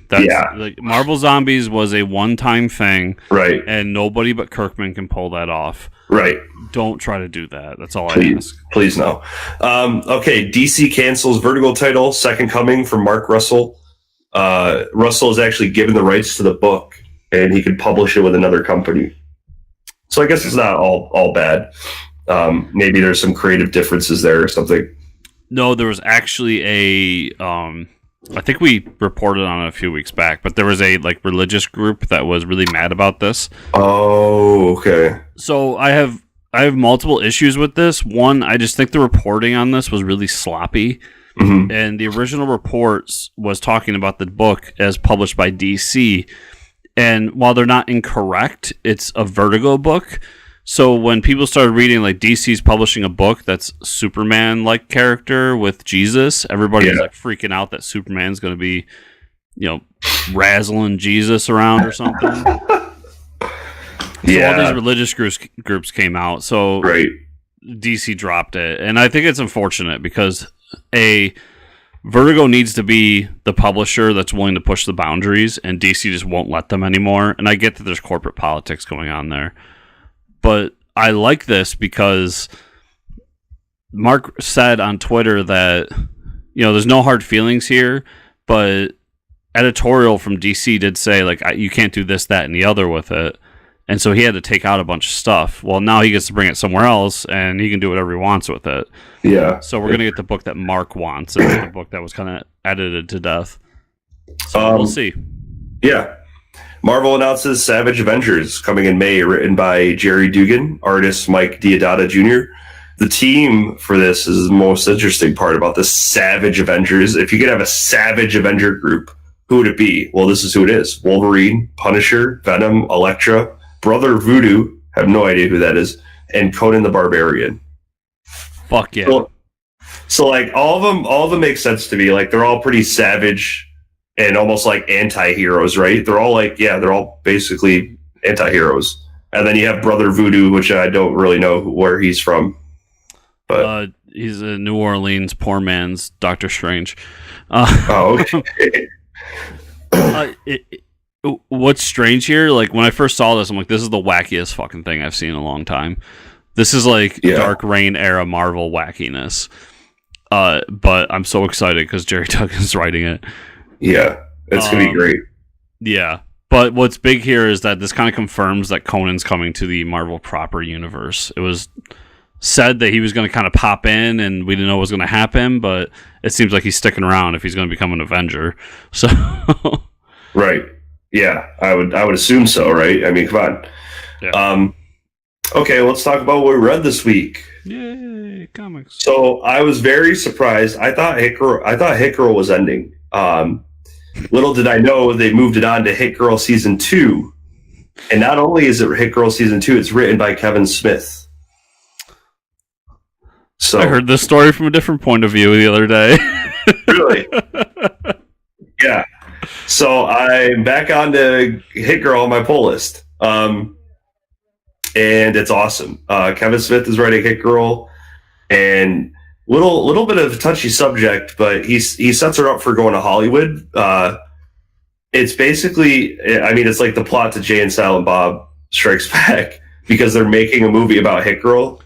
Like, Marvel Zombies was a one-time thing, right? And nobody but Kirkman can pull that off, right? Don't try to do that. That's all I ask. Please no. Okay, DC cancels Vertigo title Second Coming from Mark Russell. Russell is actually given the rights to the book, and he could publish it with another company. So I guess it's not all bad. Maybe there's some creative differences there or something. No, there was actually I think we reported on it a few weeks back, but there was a religious group that was really mad about this. Oh, okay. So I have multiple issues with this. One, I just think the reporting on this was really sloppy. Mm-hmm. And the original reports was talking about the book as published by DC. And while they're not incorrect, it's a Vertigo book. So when people started reading like DC's publishing a book that's Superman-like character with Jesus, everybody's like freaking out that Superman's going to be, razzling Jesus around or something. So all these religious groups came out. So DC dropped it, and I think it's unfortunate because Vertigo needs to be the publisher that's willing to push the boundaries, and DC just won't let them anymore. And I get that there's corporate politics going on there. But I like this because Mark said on Twitter that, there's no hard feelings here, but editorial from DC did say, like, you can't do this, that, and the other with it. And so he had to take out a bunch of stuff. Well, now he gets to bring it somewhere else, and he can do whatever he wants with it. Yeah. So we're going to get the book that Mark wants, and the book that was kind of edited to death. So we'll see. Yeah. Marvel announces Savage Avengers coming in May, written by Jerry Dugan, artist Mike Deodato Jr. The team for this is the most interesting part about the Savage Avengers. If you could have a Savage Avenger group, who would it be? Well, this is who it is. Wolverine, Punisher, Venom, Elektra, Brother Voodoo, have no idea who that is, and Conan the Barbarian. Fuck yeah. So like, all of them make sense to me. Like, they're all pretty savage and almost like anti-heroes, right? They're all basically anti-heroes. And then you have Brother Voodoo, which I don't really know where he's from. But he's a New Orleans poor man's Doctor Strange. Okay. what's strange here, like when I first saw this, I'm like, this is the wackiest fucking thing I've seen in a long time. This is like Dark Reign era Marvel wackiness. But I'm so excited because Jerry Duggan's writing it. Yeah, it's gonna be great. Yeah, but what's big here is that this kind of confirms that Conan's coming to the Marvel proper universe. It was said that he was going to kind of pop in, and we didn't know what was going to happen, but it seems like he's sticking around if he's going to become an Avenger. So, right. Yeah, I would assume so, right? I mean, come on. Yeah. Okay, let's talk about what we read this week. Yay, comics. So I was very surprised. I thought Hit Girl was ending. Little did I know they moved it on to Hit Girl Season 2. And not only is it Hit Girl Season 2, it's written by Kevin Smith. So I heard this story from a different point of view the other day. Really? Yeah. So I'm back on to Hit Girl on my pull list. And it's awesome. Kevin Smith is writing Hit Girl, and little bit of a touchy subject, but he sets her up for going to Hollywood. It's basically, I mean, it's like the plot to Jay and Silent Bob Strikes Back, because they're making a movie about Hit Girl.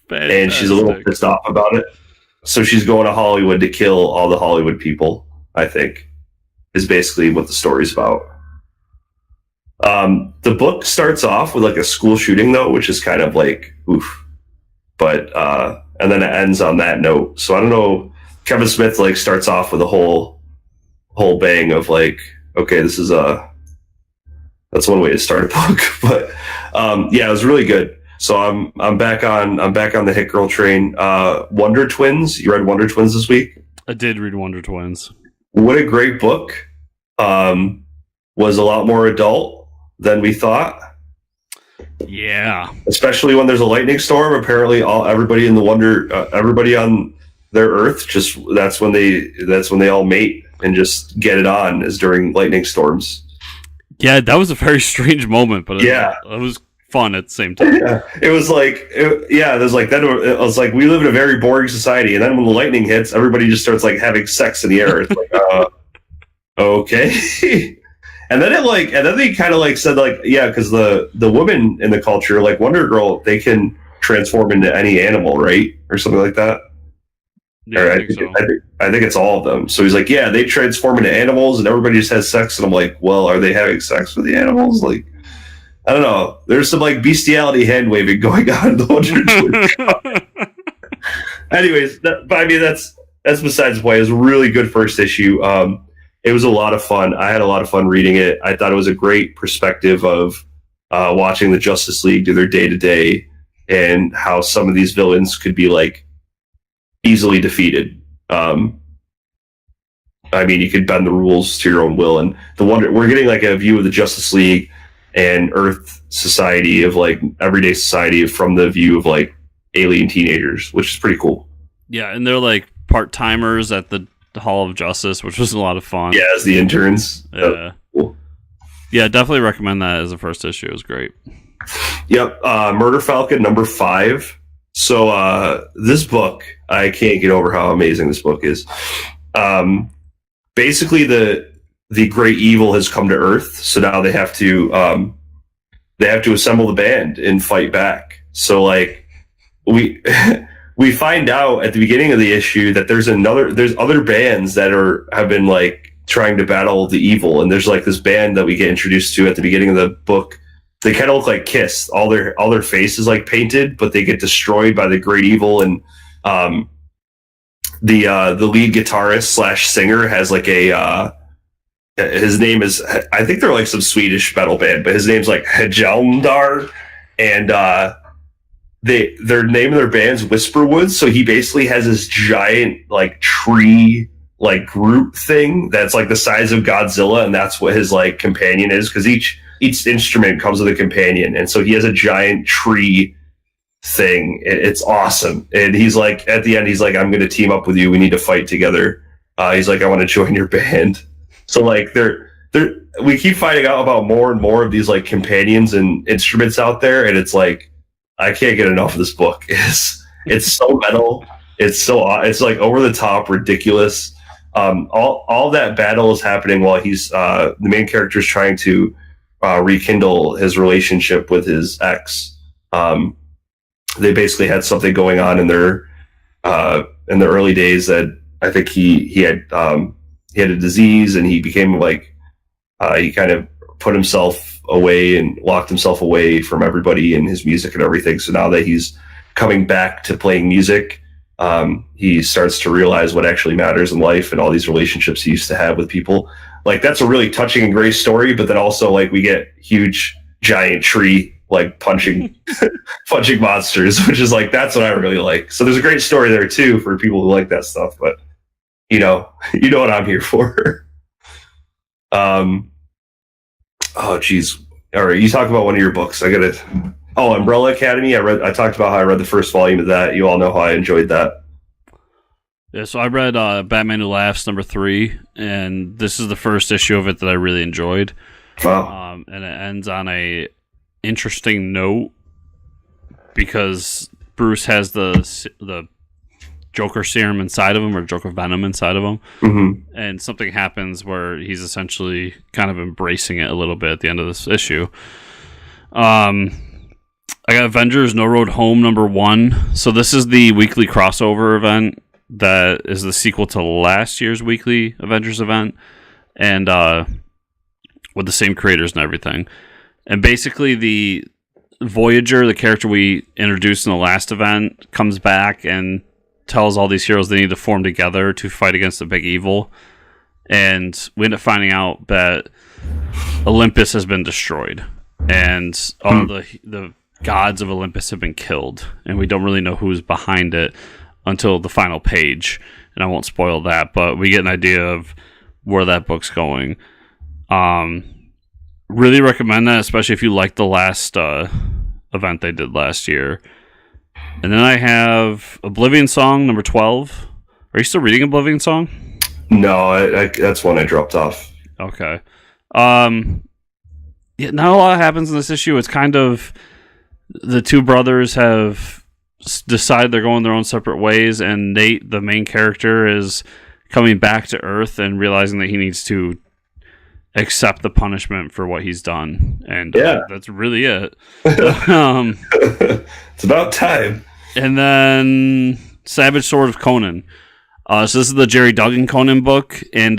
Fantastic. And she's a little pissed off about it. So she's going to Hollywood to kill all the Hollywood people, I think, is basically what the story's about. The book starts off with like a school shooting, though, which is kind of like, oof. But, and then it ends on that note. So I don't know. Kevin Smith like starts off with a whole bang of like, okay, this is that's one way to start a book. But, yeah, it was really good. So I'm back on the Hit Girl train. Wonder Twins. You read Wonder Twins this week? I did read Wonder Twins. What a great book. Was a lot more adult than we thought. Yeah. Especially when there's a lightning storm. Apparently everybody in the everybody on their Earth, just that's when they all mate and just get it on, is during lightning storms. Yeah, that was a very strange moment, but it was fun at the same time. Yeah, it was like, then it was like we live in a very boring society, and then when the lightning hits, everybody just starts like having sex in the air. It's like, okay. And then they kind of like said like, yeah, because the women in the culture, like Wonder Girl, they can transform into any animal, right, or something like that. Yeah, I think it's all of them. So he's like, yeah, they transform into animals, and everybody just has sex. And I'm like, well, are they having sex with the animals? Like, I don't know. There's some like bestiality hand waving going on in the Wonder Twins. Anyways, but I mean that's besides the point. It was a really good first issue. It was a lot of fun. I had a lot of fun reading it. I thought it was a great perspective of watching the Justice League do their day to day, and how some of these villains could be like easily defeated. I mean, you could bend the rules to your own will, and we're getting like a view of the Justice League and Earth society, of like everyday society, from the view of like alien teenagers, which is pretty cool. Yeah, and they're like part-timers at the Hall of Justice, which was a lot of fun. Yeah, as the interns. Yeah. Cool. Yeah, definitely recommend that as a first issue. It was great. Yep. Murder Falcon #5. So this book, I can't get over how amazing this book is. Basically, the great evil has come to Earth, so now they have to assemble the band and fight back. So like we find out at the beginning of the issue that there's other bands that have been like trying to battle the evil, and there's like this band that we get introduced to at the beginning of the book. They kind of look like Kiss. All their faces like painted, but they get destroyed by the great evil. And the lead guitarist / singer has like his name is, I think they're like some Swedish metal band, but his name's like Hjalmar, and their name of their band's Whisperwoods. So he basically has this giant like tree like group thing that's like the size of Godzilla, and that's what his like companion is, because each instrument comes with a companion, and so he has a giant tree thing. It's awesome. And he's like, at the end, he's like, I'm going to team up with you. We need to fight together. He's like, I want to join your band. So like we keep finding out about more and more of these like companions and instruments out there, and it's like, I can't get enough of this book. It's so metal. It's like over the top, ridiculous. All that battle is happening while he's the main character is trying to rekindle his relationship with his ex. They basically had something going on in the early days that I think he had a disease, and he became like he kind of put himself away and locked himself away from everybody and his music and everything. So now that he's coming back to playing music, he starts to realize what actually matters in life and all these relationships he used to have with people. Like, that's a really touching and great story, but then also like we get huge giant tree like punching monsters, which is like, that's what I really like. So there's a great story there too for people who like that stuff, but you know what I'm here for. Oh geez. All right, you talk about one of your books. Umbrella Academy. I talked about how I read the first volume of that. You all know how I enjoyed that. Yeah, so I read Batman Who Laughs #3, and this is the first issue of it that I really enjoyed. Wow. And it ends on a interesting note because Bruce has the Joker serum inside of him, or Joker venom inside of him, and something happens where he's essentially kind of embracing it a little bit at the end of this issue. I got Avengers No Road Home #1. So this is the weekly crossover event that is the sequel to last year's weekly Avengers event, and with the same creators and everything. And basically the Voyager, the character we introduced in the last event, comes back and tells all these heroes they need to form together to fight against the big evil. And we end up finding out that Olympus has been destroyed, and all the gods of Olympus have been killed, and we don't really know who's behind it until the final page, and I won't spoil that, but we get an idea of where that book's going. Really recommend that, especially if you like the last event they did last year. And then I have Oblivion Song #12. Are you still reading Oblivion Song? No, that's one I dropped off. Okay. Yeah, not a lot happens in this issue. It's kind of the two brothers have decided they're going their own separate ways, and Nate, the main character, is coming back to Earth and realizing that he needs to accept the punishment for what he's done. And that's really it. It's about time. And then Savage Sword of Conan. So this is the Jerry Duggan Conan book, and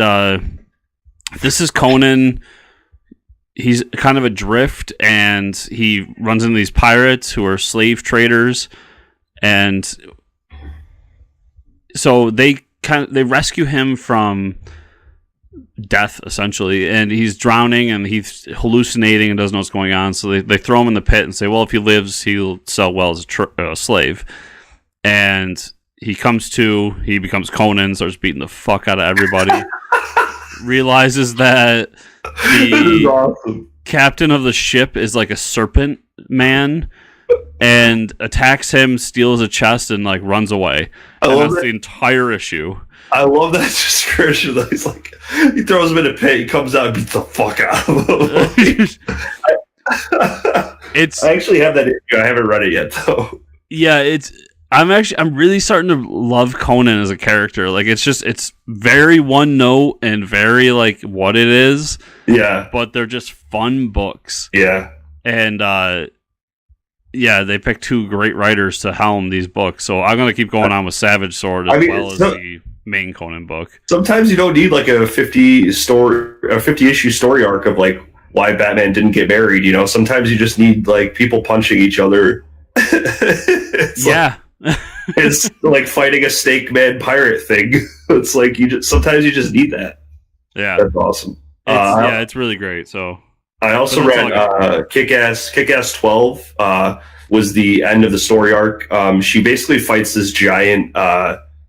this is Conan. He's kind of adrift, and he runs into these pirates who are slave traders, and so they rescue him from death, essentially, and he's drowning and he's hallucinating and doesn't know what's going on. So they throw him in the pit and say, well, if he lives, he'll sell well as a slave. And he comes to, he becomes Conan, starts beating the fuck out of everybody. Realizes that the awesome. Captain of the ship is like a serpent man, and attacks him, steals a chest, and like runs away. And that's the entire issue. I love that description. He's like, he throws him in a pit, he comes out and beats the fuck out of him. I actually have that issue. I haven't read it yet though. Yeah, I'm really starting to love Conan as a character. Like, it's very one note and very like what it is. Yeah. But they're just fun books. Yeah. And they picked two great writers to helm these books. So I'm gonna keep going on with Savage Sword as well as the main Conan book. Sometimes you don't need like a 50 issue story arc of like why Batman didn't get married. You know, sometimes you just need like people punching each other. It's like fighting a snake man pirate thing. It's like sometimes you just need that. Yeah, that's awesome. It's really great. So I also read Kick-Ass 12 was the end of the story arc. She basically fights this giant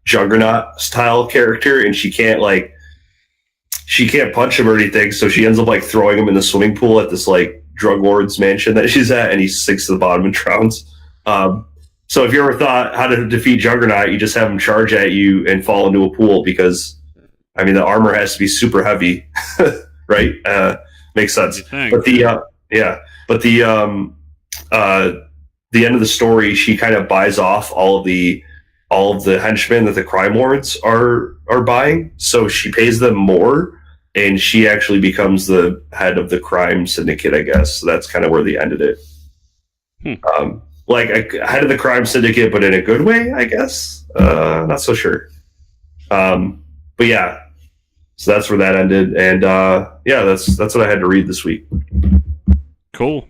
Juggernaut style character, and she can't punch him or anything, so she ends up like throwing him in the swimming pool at this like drug lord's mansion that she's at, and he sinks to the bottom and drowns. So if you ever thought how to defeat Juggernaut, you just have him charge at you and fall into a pool, because I mean the armor has to be super heavy. Right? Makes sense. But the end of the story, she kind of buys off all of the all of the henchmen that the crime lords are buying. So she pays them more, and she actually becomes the head of the crime syndicate, I guess. So that's kind of where they ended it. Like a head of the crime syndicate, but in a good way, I guess. Not so sure. But yeah, so that's where that ended, and yeah, that's what I had to read this week. Cool.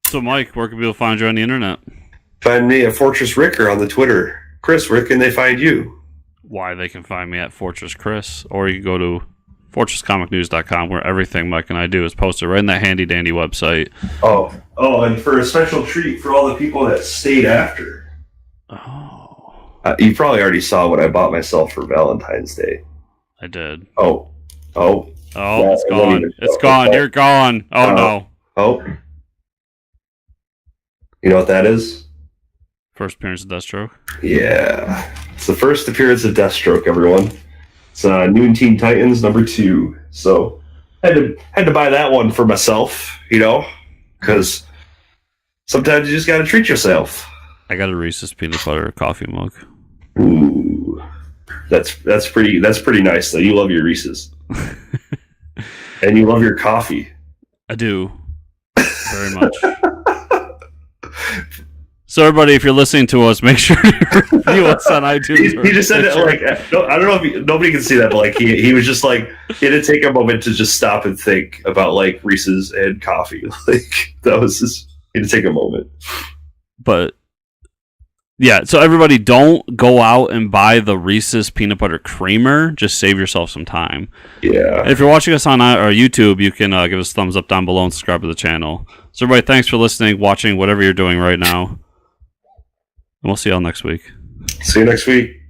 So, Mike, where can people find you on the internet? Find me at Fortress Ricker on the Twitter. Chris, where can they find you? Why, they can find me at Fortress Chris, or you can go to fortresscomicnews.com, where everything Mike and I do is posted right in that handy dandy website. Oh, and for a special treat for all the people that stayed after. Oh. You probably already saw what I bought myself for Valentine's Day. I did. Oh, it's gone. It's gone. Okay. You're gone. Oh, no. Oh. You know what that is? First appearance of Deathstroke? Yeah. It's the first appearance of Deathstroke, everyone. It's Noon Teen Titans #2. So had to buy that one for myself, because sometimes you just got to treat yourself. I got a Reese's peanut butter coffee mug. Ooh. That's pretty nice though. You love your Reese's. And you love your coffee. I do. Very much. So everybody, if you're listening to us, make sure to review us on iTunes. He just said it like, I don't know if nobody can see that, but like he was just like, he had to take a moment to just stop and think about like Reese's and coffee. Like that was just, he had to take a moment. But yeah, so everybody, don't go out and buy the Reese's peanut butter creamer. Just save yourself some time. Yeah. And if you're watching us on our YouTube, you can give us a thumbs up down below and subscribe to the channel. So everybody, thanks for listening, watching, whatever you're doing right now. And we'll see y'all next week. See you next week.